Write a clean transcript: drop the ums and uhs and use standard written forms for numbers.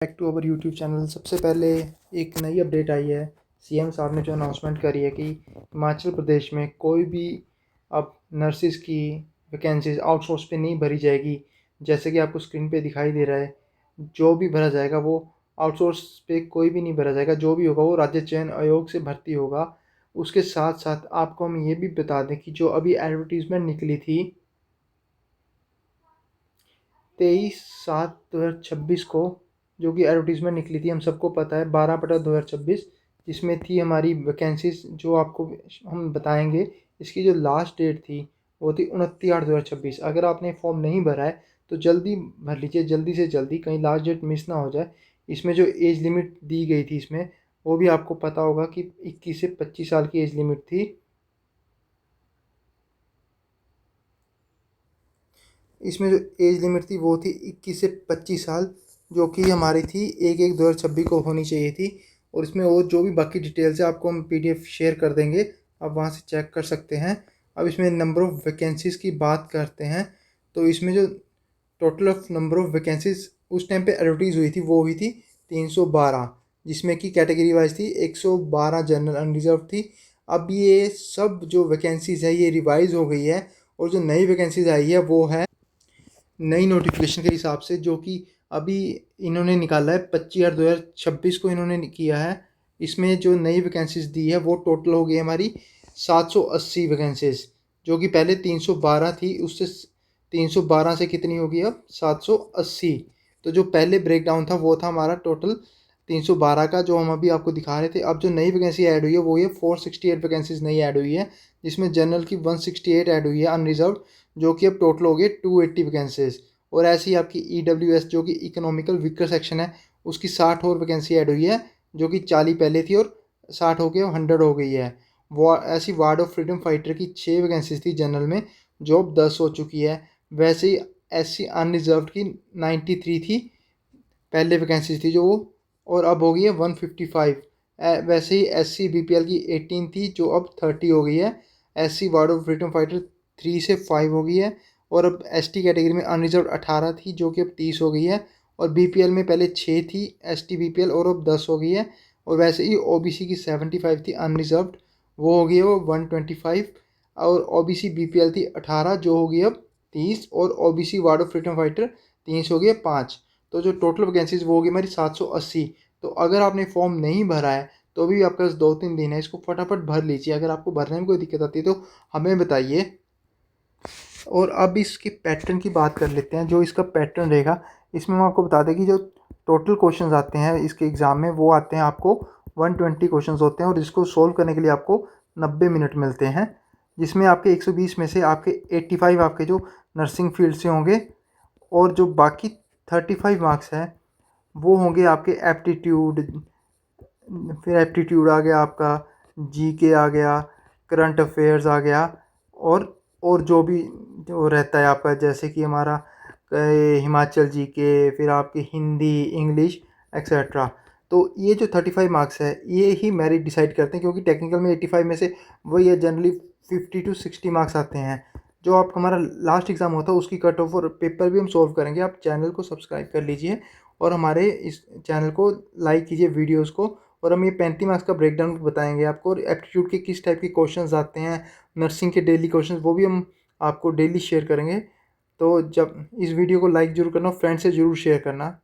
Back to our YouTube channel. सबसे पहले एक नई अपडेट आई है। सीएम साहब ने जो अनाउंसमेंट करी है कि हिमाचल प्रदेश में कोई भी अब नर्सिस की वैकेंसीज आउटसोर्स पे नहीं भरी जाएगी। जैसे कि आपको स्क्रीन पे दिखाई दे रहा है, जो भी भरा जाएगा वो आउटसोर्स पे कोई भी नहीं भरा जाएगा। जो भी होगा वो राज्य चयन आयोग से भर्ती होगा। उसके साथ साथ आपको हम ये भी बता दें कि जो अभी एडवर्टीज़मेंट निकली थी 23/7/2026 को, जो कि एडवर्टीज़मेंट निकली थी, हम सबको पता है 12/2026, जिसमें थी हमारी वैकेंसीज जो आपको हम बताएंगे। इसकी जो लास्ट डेट थी वो थी 29/8/2026। अगर आपने फॉर्म नहीं भरा है तो जल्दी भर लीजिए, जल्दी से जल्दी, कहीं लास्ट डेट मिस ना हो जाए। इसमें जो एज लिमिट दी गई थी इसमें, वो भी आपको पता होगा कि 21 से 25 साल की एज लिमिट थी। इसमें जो एज लिमिट थी वो थी 21 से 25 साल, जो कि हमारी थी 1/1/2026 को होनी चाहिए थी। और इसमें और जो भी बाकी डिटेल्स है आपको हम पीडीएफ शेयर कर देंगे, आप वहाँ से चेक कर सकते हैं। अब इसमें नंबर ऑफ़ वैकेंसीज़ की बात करते हैं तो इसमें जो total of number of vacancies उस टाइम पे एडवर्टीज़ हुई थी वो हुई थी 312, जिसमें कि कैटेगरी वाइज थी 112 जनरल अनरिजर्व थी। अब ये सब जो वैकेंसीज़ है ये रिवाइज़ हो गई है, और जो नई वैकेंसीज़ आई है वो है नई नोटिफिकेशन के हिसाब से, जो कि अभी इन्होंने निकाला है 25/8/2026 को इन्होंने किया है। इसमें जो नई वैकेंसीज दी है वो टोटल हो गई हमारी 780 वैकेंसीज, जो कि पहले 312 थी, उससे 312 से कितनी होगी अब 780। तो जो पहले ब्रेक डाउन था वो था हमारा टोटल 312 का, जो हम अभी आपको दिखा रहे थे। अब जो नई वैकेंसी ऐड हुई है वो ये 468 वैकेंसीज नई ऐड हुई है, जिसमें जनरल की 168 ऐड हुई है अनरिजर्व, जो कि अब टोटल हो गए 280 वैकेंसीज। और ऐसे ही आपकी EWS जो कि इकोनॉमिकल वीकर सेक्शन है, उसकी 60 और वैकेंसी ऐड हुई है, जो कि 40 पहले थी और 60 हो गई और 100 हो गई है। वो ऐसी वार्ड ऑफ फ्रीडम फाइटर की 6 वैकेंसीज थी जनरल में, जो अब 10 हो चुकी है। वैसे ही SC अनरिजर्व की 93 थी, पहले वैकेंसी थी जो वो, और अब हो गई है 155। वैसे ही SC BPL की 18 थी, जो अब 30 हो गई है। SC ward of freedom fighter 3 से 5 हो गई है। और अब ST कैटेगरी में अनरिजर्व 18 थी, जो कि अब 30 हो गई है। और BPL में पहले 6 थी ST BPL, और अब 10 हो गई है। और वैसे ही OBC की 75 थी अनरिजर्व, वो हो गई है वो 125। और OBC BPL थी 18, जो हो गई अब 30। और OBC ward of freedom fighter 30 हो गई है 5। तो जो टोटल वैकेंसीज वो होगी हमारी 780। तो अगर आपने फॉर्म नहीं भरा है तो भी आपके पास 2-3 दिन है, इसको फटाफट भर लीजिए। अगर आपको भरने में कोई दिक्कत आती है तो हमें बताइए। और अब इसके पैटर्न की बात कर लेते हैं। जो इसका पैटर्न रहेगा, इसमें हम आपको बता दें कि जो टोटल क्वेश्चंस आते हैं इसके एग्ज़ाम में, वो आते हैं आपको 120 क्वेश्चंस होते हैं, और इसको सोल्व करने के लिए आपको 90 मिनट मिलते हैं। जिसमें आपके 120 में से आपके 85 आपके जो नर्सिंग फील्ड से होंगे, और जो बाकी 35 मार्क्स हैं वो होंगे आपके एप्टीट्यूड। फिर एप्टीट्यूड आ गया आपका, जीके आ गया, करंट अफेयर्स आ गया, और जो भी जो रहता है आपका, जैसे कि हमारा हिमाचल जीके, फिर आपकी हिंदी, इंग्लिश, एक्सेट्रा। तो ये जो 35 मार्क्स है ये ही मेरिट डिसाइड करते हैं, क्योंकि टेक्निकल में 85 में से वही है, जनरली 50 to 60 मार्क्स आते हैं। जो आप हमारा लास्ट एग्ज़ाम होता है उसकी कट ऑफ और पेपर भी हम सॉल्व करेंगे। आप चैनल को सब्सक्राइब कर लीजिए और हमारे इस चैनल को लाइक कीजिए वीडियोस को। और हम ये 35 मार्क्स का ब्रेक डाउन बताएंगे आपको, और एप्टीट्यूड के किस टाइप के क्वेश्चंस आते हैं, नर्सिंग के डेली क्वेश्चंस, वो भी हम आपको डेली शेयर करेंगे। तो जब इस वीडियो को लाइक ज़रूर करना, फ्रेंड से ज़रूर शेयर करना।